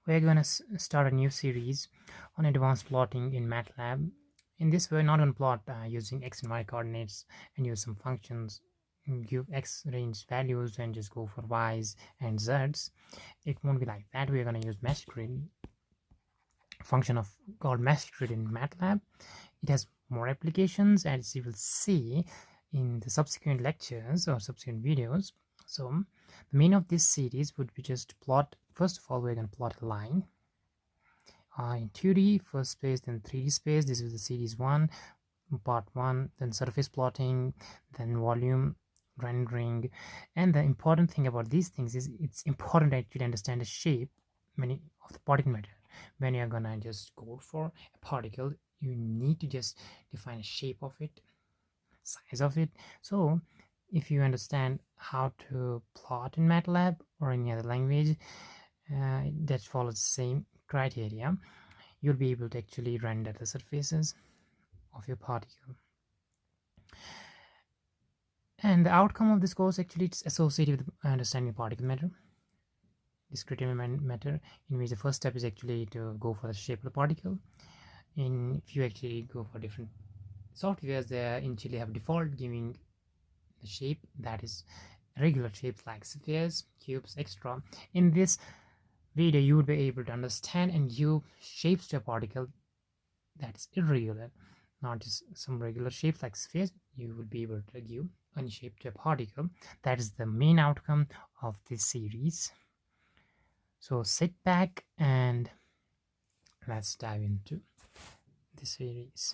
we're going to start a new series on advanced plotting in Matlab. In this, we're not going to plot using x and y coordinates and use some functions, give x range values and just go for y's and z's. It won't be like that. We're going to use mesh grid function called mesh grid in Matlab. It has more applications, as you will see in the subsequent lectures or subsequent videos. So the main of this series would be just plot. First of all, we're going to plot a line in 2D first space, then 3D space. This is the series 1, part 1, then surface plotting, then volume rendering. And the important thing about these things is it's important that you understand the shape of the particle matter. When you're gonna just code for a particle, you need to just define a shape of it, size of it. So if you understand how to plot in Matlab or any other language that follows the same criteria, you'll be able to actually render the surfaces of your particle. And the outcome of this course, actually, it's associated with understanding particle matter, discrete matter, in which the first step is actually to go for the shape of the particle. If you actually go for different softwares, they initially have default giving the shape that is regular shapes like spheres, cubes, etc. In this video, you would be able to understand and give shapes to a particle that is irregular, not just some regular shapes like spheres. You will be able to give any shape to a particle. That is the main outcome of this series. So sit back and let's dive into the series.